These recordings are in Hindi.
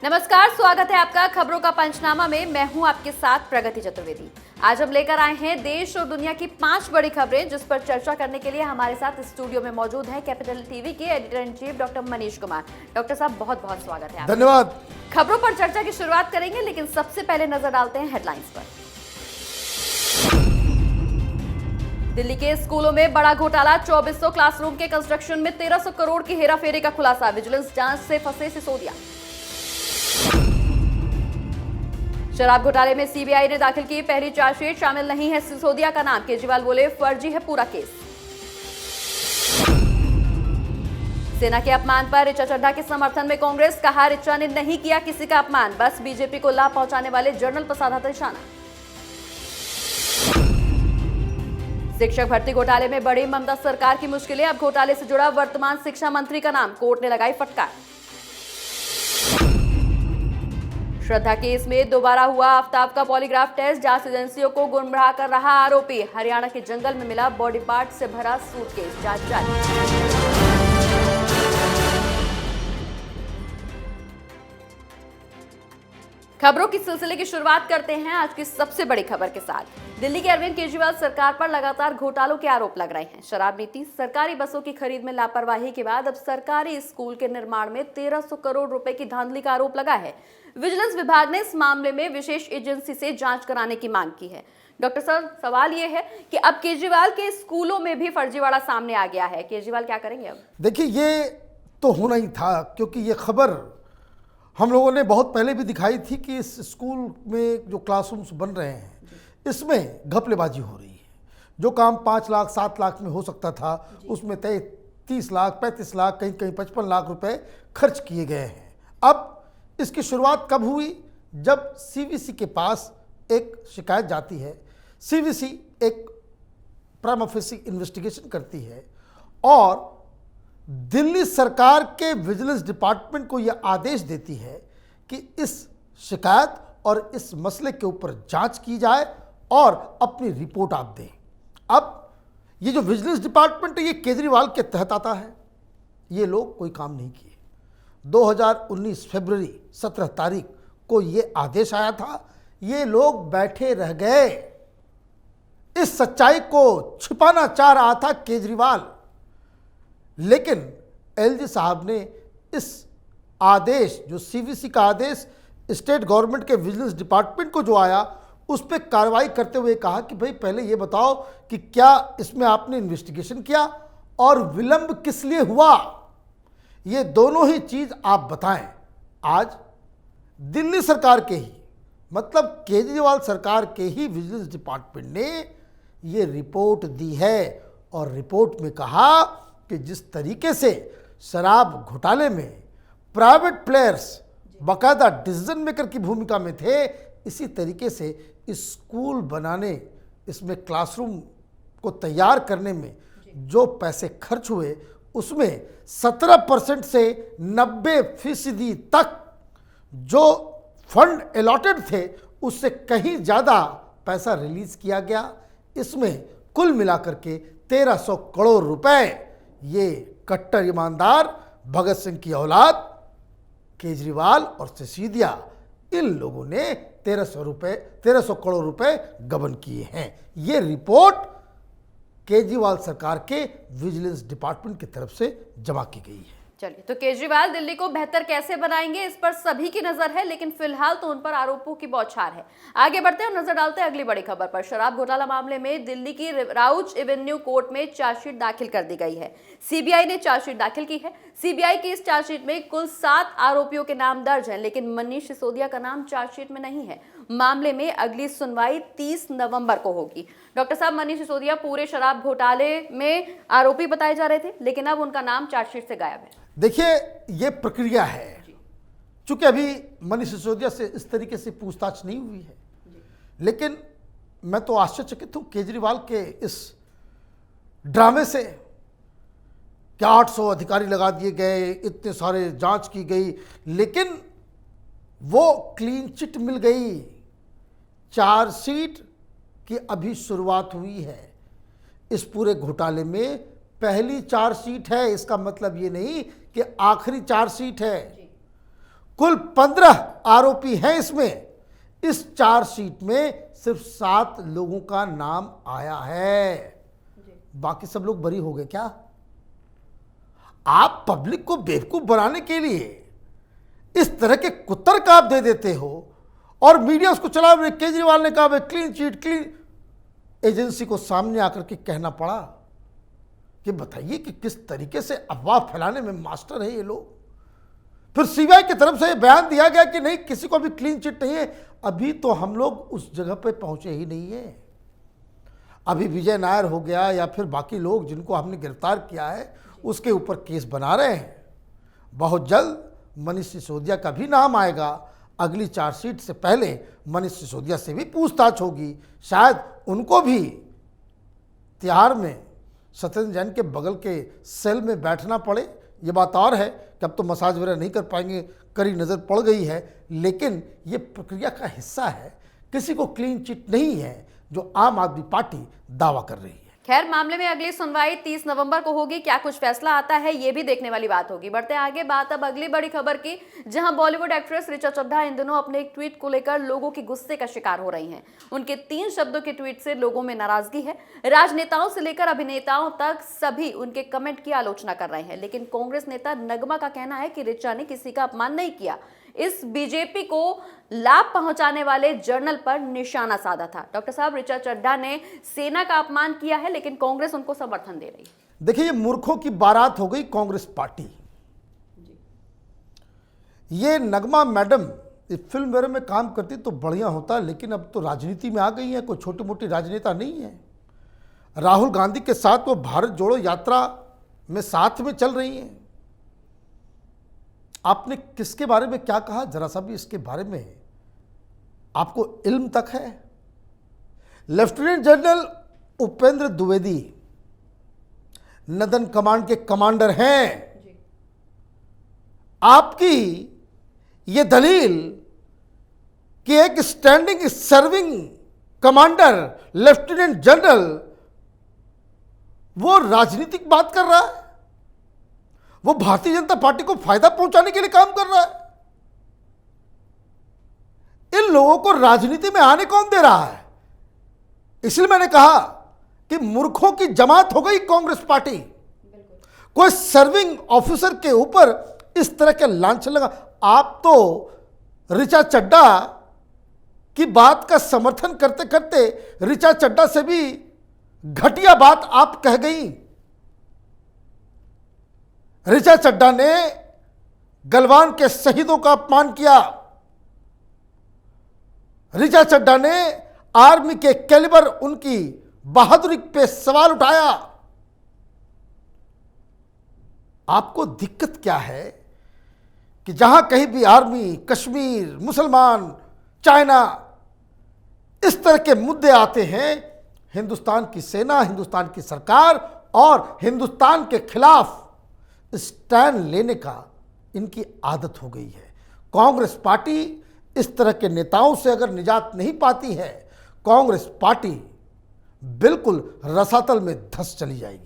नमस्कार, स्वागत है आपका खबरों का पंचनामा में। मैं हूं आपके साथ प्रगति चतुर्वेदी। आज हम लेकर आए हैं देश और दुनिया की 5 बड़ी खबरें, जिस पर चर्चा करने के लिए हमारे साथ स्टूडियो में मौजूद है कैपिटल टीवी के editor in chief doctor Manish Kumar. Doctor साहब, बहुत बहुत स्वागत है आपका। धन्यवाद। खबरों पर चर्चा की शुरुआत करेंगे, लेकिन सबसे पहले नजर डालते हैं हेडलाइंस पर। दिल्ली के स्कूलों में बड़ा घोटाला, 2400 क्लासरूम के कंस्ट्रक्शन में 1300 करोड़ की हेराफेरी का खुलासा, विजिलेंस जांच से फंसे सिसोदिया। शराब घोटाले में सीबीआई ने दाखिल की पहली चार्जशीट, शामिल नहीं है सिसोदिया का नाम, केजरीवाल बोले फर्जी है पूरा केस। सेना के अपमान पर ऋचा चड्ढा के समर्थन में कांग्रेस, कहा ऋचा ने नहीं किया किसी का अपमान, बस बीजेपी को लाभ पहुंचाने वाले जनरल पर साधा निशाना। शिक्षक भर्ती घोटाले में बढ़ी ममता सरकार की मुश्किलें, अब घोटाले से जुड़ा वर्तमान शिक्षा मंत्री का नाम, कोर्ट ने लगाई फटकार। श्रद्धा केस में दोबारा हुआ आफ्ताब का पॉलीग्राफ टेस्ट, जांच एजेंसियों को गुमराह कर रहा आरोपी, हरियाणा के जंगल में मिला बॉडी पार्ट से भरा सूटकेस, जांच जारी। खबरों की सिलसिले की शुरुआत करते हैं आज की सबसे बड़ी खबर के साथ। दिल्ली के अरविंद केजरीवाल सरकार पर लगातार घोटालों के आरोप लग रहे हैं। शराब नीति, सरकारी बसों की खरीद में लापरवाही के बाद अब सरकारी स्कूल के निर्माण में 1300 करोड़ रुपए की धांधली का आरोप लगा है। विजिलेंस विभाग ने इस मामले में विशेष एजेंसी से जांच कराने की मांग की है। डॉक्टर सर, सवाल यह है कि अब केजरीवाल के स्कूलों में भी फर्जीवाड़ा सामने आ गया है, केजरीवाल क्या करेंगे अब? देखिए, ये तो होना ही था, क्योंकि ये खबर हम लोगों ने बहुत पहले भी दिखाई थी कि इस स्कूल में जो क्लासरूम्स बन रहे हैं इसमें घपलेबाजी हो रही है। जो काम 5 लाख 7 लाख में हो सकता था उसमें 30 लाख 35 लाख कहीं कहीं 55 लाख रुपए खर्च किए गए हैं। अब इसकी शुरुआत कब हुई? जब सीवीसी के पास एक शिकायत जाती है, सीवीसी एक प्राइमा फेसी इन्वेस्टिगेशन करती है और दिल्ली सरकार के विजिलेंस डिपार्टमेंट को यह आदेश देती है कि इस शिकायत और इस मसले के ऊपर जांच की जाए और अपनी रिपोर्ट आप दें। अब ये जो विजिलेंस डिपार्टमेंट है ये केजरीवाल के तहत आता है। ये लोग कोई काम नहीं किए। 2019 फरवरी 17 तारीख को ये आदेश आया था। ये लोग बैठे रह गए। इस सच्चाई को छिपाना चाह रहा था केजरीवाल, लेकिन एलजी साहब ने इस आदेश, जो सीवीसी का आदेश स्टेट गवर्नमेंट के विजिलेंस डिपार्टमेंट को जो आया, उस पर कार्रवाई करते हुए कहा कि भाई पहले ये बताओ कि क्या इसमें आपने इन्वेस्टिगेशन किया और विलंब किस लिए हुआ, ये दोनों ही चीज़ आप बताएं। आज दिल्ली सरकार के ही, मतलब केजरीवाल सरकार के ही विजिलेंस डिपार्टमेंट ने ये रिपोर्ट दी है और रिपोर्ट में कहा कि जिस तरीके से शराब घोटाले में प्राइवेट प्लेयर्स बाकायदा डिसीजन मेकर की भूमिका में थे, इसी तरीके से स्कूल बनाने, इसमें क्लासरूम को तैयार करने में जो पैसे खर्च हुए उसमें 17% से 90% तक जो फंड अलॉटेड थे उससे कहीं ज़्यादा पैसा रिलीज किया गया। इसमें कुल मिलाकर के 1300 करोड़ रुपए ये कट्टर ईमानदार भगत सिंह की औलाद केजरीवाल और सिसोदिया, इन लोगों ने 1300 करोड़ रुपए गबन किए हैं। ये रिपोर्ट केजरीवाल सरकार के विजिलेंस डिपार्टमेंट की तरफ से जमा की गई है। चलिए, तो केजरीवाल दिल्ली को बेहतर कैसे बनाएंगे, इस पर सभी की नजर है, लेकिन फिलहाल तो उन पर आरोपों की बौछार है। आगे बढ़ते हैं और नजर डालते हैं अगली बड़ी खबर पर। शराब घोटाला मामले में दिल्ली की राउज एवेन्यू कोर्ट में चार्जशीट दाखिल कर दी गई है। सीबीआई ने चार्जशीट दाखिल की है। सीबीआई की इस चार्जशीट में कुल 7 आरोपियों के नाम दर्ज हैं, लेकिन मनीष सिसोदिया का नाम चार्जशीट में नहीं है। मामले में अगली सुनवाई 30 नवंबर को होगी। डॉक्टर साहब, मनीष सिसोदिया पूरे शराब घोटाले में आरोपी बताए जा रहे थे, लेकिन अब उनका नाम चार्जशीट से गायब है। देखिए, ये प्रक्रिया है। चूंकि अभी मनीष सिसोदिया से इस तरीके से पूछताछ नहीं हुई है, लेकिन मैं तो आश्चर्यचकित हूं केजरीवाल के इस ड्रामे से। क्या 800 अधिकारी लगा दिए गए, इतने सारे जांच की गई, लेकिन वो क्लीन चिट मिल गई। चार्जशीट की अभी शुरुआत हुई है। इस पूरे घोटाले में पहली चार्जशीट है। इसका मतलब ये नहीं कि आखिरी चार्जशीट है। कुल 15 आरोपी हैं इसमें। इस चार्जशीट में सिर्फ 7 लोगों का नाम आया है, बाकी सब लोग बरी हो गए क्या? आप पब्लिक को बेवकूफ बनाने के लिए इस तरह के कुतर्क आप दे देते हो और मीडिया उसको चला। केजरीवाल ने कहा क्लीन चिट, क्लीन एजेंसी को सामने आकर के कहना पड़ा कि बताइए कि किस तरीके से अफवाह फैलाने में मास्टर है ये लोग। फिर सीबीआई की तरफ से बयान दिया गया कि नहीं, किसी को भी क्लीन चिट नहीं है। अभी तो हम लोग उस जगह पे पहुंचे ही नहीं है। अभी विजय नायर हो गया या फिर बाकी लोग जिनको हमने गिरफ्तार किया है उसके ऊपर केस बना रहे हैं। बहुत जल्द मनीष सिसोदिया का भी नाम आएगा। अगली चार्जशीट से पहले मनीष सिसोदिया से भी पूछताछ होगी। शायद उनको भी तिहाड़ में सत्येंद्र जैन के बगल के सेल में बैठना पड़े। ये बात और है कि अब तो मसाज वगैरह नहीं कर पाएंगे, कड़ी नज़र पड़ गई है, लेकिन ये प्रक्रिया का हिस्सा है। किसी को क्लीन चिट नहीं है जो आम आदमी पार्टी दावा कर रही है। खैर, मामले में अगली सुनवाई 30 नवंबर को होगी। क्या कुछ फैसला आता है ये भी देखने वाली बात होगी। बढ़ते आगे बात अब अगली बड़ी खबर की, जहां बॉलीवुड एक्ट्रेस ऋचा चड्ढा इन दिनों अपने एक ट्वीट को लेकर लोगों के गुस्से का शिकार हो रही हैं। उनके 3 शब्दों के ट्वीट से लोगों में नाराजगी है। राजनेताओं से लेकर अभिनेताओं तक सभी उनके कमेंट की आलोचना कर रहे हैं। लेकिन कांग्रेस नेता नगमा का कहना है कि ऋचा ने किसी का अपमान नहीं किया, इस बीजेपी को लाभ पहुंचाने वाले जर्नल पर निशाना साधा था। डॉक्टर साहब, ऋचा चड्ढा ने सेना का अपमान किया है, लेकिन कांग्रेस उनको समर्थन दे रही है। देखिए, ये मूर्खों की बारात हो गई कांग्रेस पार्टी। ये नगमा मैडम इस फिल्म वेरे में काम करती तो बढ़िया होता, लेकिन अब तो राजनीति में आ गई है। कोई छोटी मोटी राजनेता नहीं है। राहुल गांधी के साथ वो भारत जोड़ो यात्रा में साथ में चल रही हैं। आपने किसके बारे में क्या कहा, जरा सा भी इसके बारे में आपको इल्म तक है? Lieutenant general Upendra Dwivedi northern command के कमांडर हैं। आपकी ये दलील कि एक standing serving commander lieutenant general वो राजनीतिक बात कर रहा है, वो भारतीय जनता पार्टी को फायदा पहुंचाने के लिए काम कर रहा है। इन लोगों को राजनीति में आने कौन दे रहा है? इसलिए मैंने कहा कि मूर्खों की जमात हो गई कांग्रेस पार्टी। कोई सर्विंग ऑफिसर के ऊपर इस तरह के लांछन लगा। आप तो ऋचा चड्ढा की बात का समर्थन करते करते ऋचा चड्ढा से भी घटिया बात आप कह गई। ऋचा चड्ढा ने गलवान के शहीदों का अपमान किया। ऋचा चड्ढा ने आर्मी के कैलिबर, उनकी बहादुरी पे सवाल उठाया। आपको दिक्कत क्या है कि जहां कहीं भी आर्मी, कश्मीर, मुसलमान, चाइना, इस तरह के मुद्दे आते हैं, हिंदुस्तान की सेना, हिंदुस्तान की सरकार और हिंदुस्तान के खिलाफ स्टैंड लेने का इनकी आदत हो गई है। कांग्रेस पार्टी इस तरह के नेताओं से अगर निजात नहीं पाती है, कांग्रेस पार्टी बिल्कुल रसातल में धंस चली जाएगी।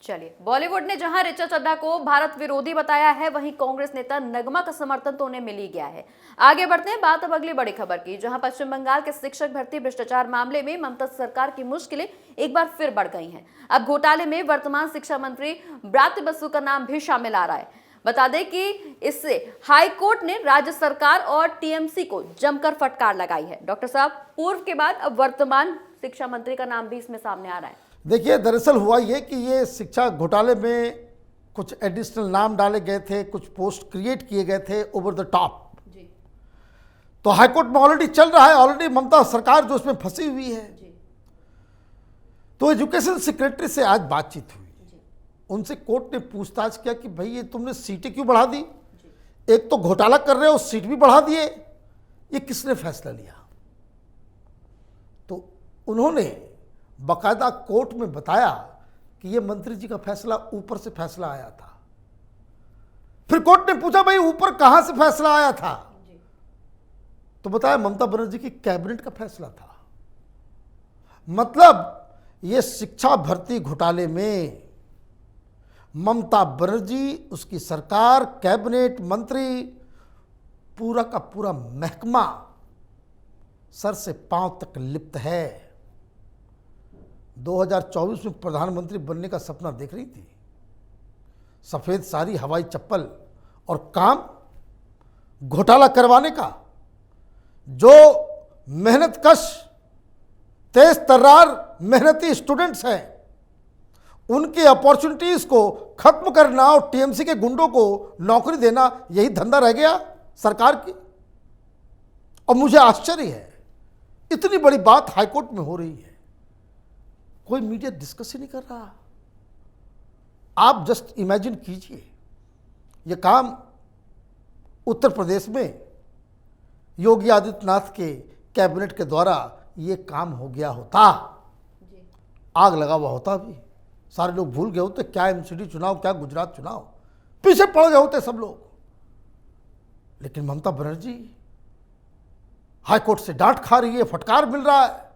चलिए, बॉलीवुड ने जहां ऋचा चड्ढा को भारत विरोधी बताया है, वहीं कांग्रेस नेता नगमा का समर्थन तो उन्हें मिल ही गया है। आगे बढ़ते हैं बात अब अगली बड़ी खबर की, जहां पश्चिम बंगाल के शिक्षक भर्ती भ्रष्टाचार मामले में ममता सरकार की मुश्किलें एक बार फिर बढ़ गई हैं। अब घोटाले में वर्तमान शिक्षा मंत्री ब्रात्य बसु का नाम भी शामिल आ रहा है। बता दें कि इससे हाई कोर्ट ने राज्य सरकार और टीएमसी को जमकर फटकार लगाई है। डॉक्टर साहब, पूर्व के बाद अब वर्तमान शिक्षा मंत्री का नाम भी इसमें सामने आ रहा है। देखिए, दरअसल हुआ ये कि ये शिक्षा घोटाले में कुछ एडिशनल नाम डाले गए थे, कुछ पोस्ट क्रिएट किए गए थे ओवर द टॉप। तो हाईकोर्ट में ऑलरेडी चल रहा है, ऑलरेडी ममता सरकार जो उसमें फंसी हुई है। तो एजुकेशन सेक्रेटरी से आज बातचीत हुई, उनसे कोर्ट ने पूछताछ किया कि भाई ये तुमने सीटें क्यों बढ़ा दी? एक तो घोटाला कर रहे हो, सीट भी बढ़ा दिए, ये किसने फैसला लिया? तो उन्होंने बाकायदा कोर्ट में बताया कि ये मंत्री जी का फैसला ऊपर से फैसला आया था। फिर कोर्ट ने पूछा भाई ऊपर कहां से फैसला आया था? तो बताया ममता बनर्जी की कैबिनेट का फैसला था। मतलब ये शिक्षा भर्ती घोटाले में ममता बनर्जी, उसकी सरकार, कैबिनेट मंत्री पूरा का पूरा महकमा सर से पांव तक लिप्त है। 2024 में प्रधानमंत्री बनने का सपना देख रही थी। सफेद साड़ी, हवाई चप्पल और काम घोटाला करवाने का। जो मेहनतकश, तेज तर्रार मेहनती स्टूडेंट्स हैं, उनकी अपॉर्चुनिटीज को खत्म करना और टीएमसी के गुंडों को नौकरी देना, यही धंधा रह गया सरकार की। और मुझे आश्चर्य है, इतनी बड़ी बात हाईकोर्ट में हो रही है, कोई मीडिया डिस्कस ही नहीं कर रहा। आप जस्ट इमेजिन कीजिए, यह काम उत्तर प्रदेश में योगी आदित्यनाथ के कैबिनेट के द्वारा ये काम हो गया होता, आग लगा हुआ होता। भी सारे लोग भूल गए होते, क्या एमसीडी चुनाव, क्या गुजरात चुनाव, पीछे पड़ गए होते सब लोग। लेकिन ममता बनर्जी हाईकोर्ट से डांट खा रही है, फटकार मिल रहा है,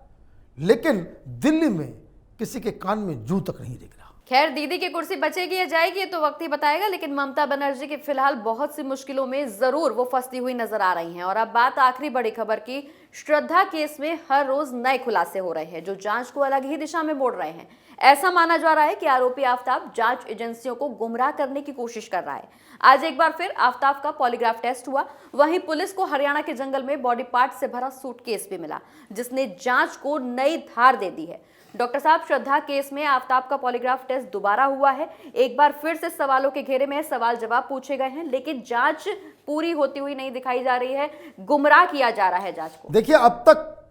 लेकिन दिल्ली में किसी के कान में जू तक नहीं दिख रहा। खैर, दीदी की कुर्सी बचेगी या जाएगी ये तो वक्त ही बताएगा, लेकिन ममता बनर्जी की फिलहाल बहुत सी मुश्किलों में जरूर वो फंसती हुई नजर आ रही हैं। और अब बात आखिरी बड़ी खबर की। श्रद्धा केस में हर रोज नए खुलासे हो रहे हैं जो जांच को अलग ही दिशा में मोड़ रहे हैं। ऐसा माना जा रहा है कि आरोपी आफ्ताब जांच एजेंसियों को गुमराह करने की कोशिश कर रहा है। आज एक बार फिर आफ्ताब का पॉलीग्राफ टेस्ट हुआ। वहीं पुलिस को हरियाणा के जंगल में बॉडी पार्ट से भरा सूटकेस भी मिला, जिसने जांच को नई धार दे दी है। डॉक्टर साहब, श्रद्धा केस में आफ्ताब का पॉलीग्राफ टेस्ट दोबारा हुआ है। एक बार फिर से सवालों के घेरे में सवाल जवाब पूछे गए हैं, लेकिन जांच पूरी होती हुई नहीं दिखाई जा रही है। गुमराह किया जा रहा है जांच को। देखिए, अब तक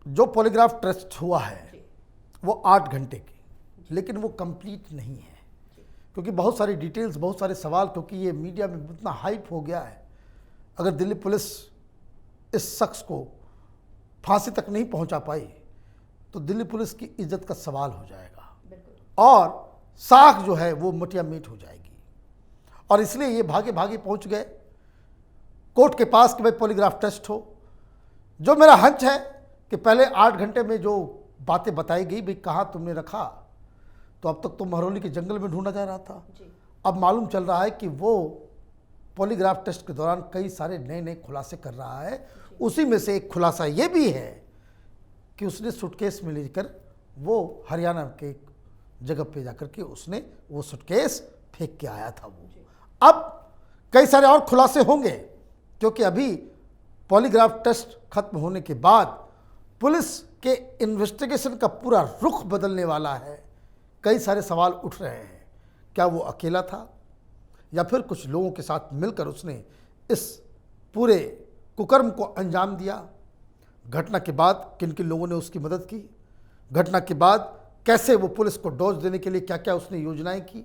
जो पॉलीग्राफ टेस्ट हुआ है वो 8 घंटे की, लेकिन वो कंप्लीट नहीं है, क्योंकि बहुत सारी डिटेल्स, बहुत सारे सवाल, क्योंकि ये मीडिया में इतना हाइप हो गया है। अगर दिल्ली पुलिस इस शख्स को फांसी तक नहीं पहुंचा पाई तो दिल्ली पुलिस की इज्जत का सवाल हो जाएगा और साख जो है वो मटिया मीट हो जाएगी। और इसलिए ये भागे भागे पहुंच गए कोर्ट के पास कि भाई पॉलीग्राफ टेस्ट हो। जो मेरा हंच है कि पहले 8 घंटे में जो बातें बताई गई, भाई कहाँ तुमने रखा, तो अब तक तो महरौली के जंगल में ढूंढा जा रहा था। अब मालूम चल रहा है कि वो पॉलीग्राफ टेस्ट के दौरान कई सारे नए नए खुलासे कर रहा है। उसी में से एक खुलासा ये भी है कि उसने सूटकेस में लेकर वो हरियाणा के एक जगह पे जाकर के उसने वो सूटकेस फेंक के आया था। वो अब कई सारे और खुलासे होंगे, क्योंकि अभी पॉलीग्राफ टेस्ट खत्म होने के बाद पुलिस के इन्वेस्टिगेशन का पूरा रुख बदलने वाला है। कई सारे सवाल उठ रहे हैं, क्या वो अकेला था या फिर कुछ लोगों के साथ मिलकर उसने इस पूरे कुकर्म को अंजाम दिया। घटना के बाद किन किन लोगों ने उसकी मदद की, घटना के बाद कैसे वो पुलिस को डोज देने के लिए क्या क्या उसने योजनाएं की,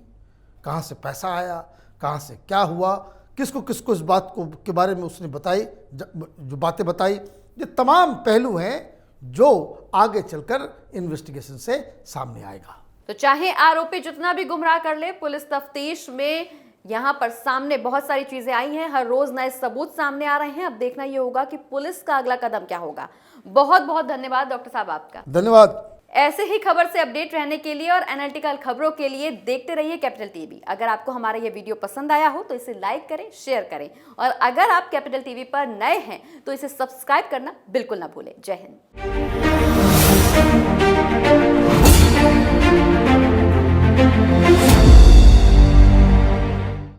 कहाँ से पैसा आया, कहाँ से क्या हुआ, किसको किसको इस बात को के बारे में उसने बताई, जो बातें बताई। ये तमाम पहलू हैं जो आगे चलकर इन्वेस्टिगेशन से सामने आएगा। तो चाहे आरोपी जितना भी गुमराह कर ले, पुलिस तफ्तीश में यहाँ पर सामने बहुत सारी चीजें आई हैं। हर रोज नए सबूत सामने आ रहे हैं। अब देखना ये होगा कि पुलिस का अगला कदम क्या होगा। बहुत बहुत धन्यवाद डॉक्टर साहब आपका। धन्यवाद। ऐसे ही खबर से अपडेट रहने के लिए और एनालिटिकल खबरों के लिए देखते रहिए कैपिटल टीवी। अगर आपको हमारा ये वीडियो पसंद आया हो तो इसे लाइक करें, शेयर करें, और अगर आप कैपिटल टीवी पर नए हैं तो इसे सब्सक्राइब करना बिल्कुल ना भूलें। जय हिंद।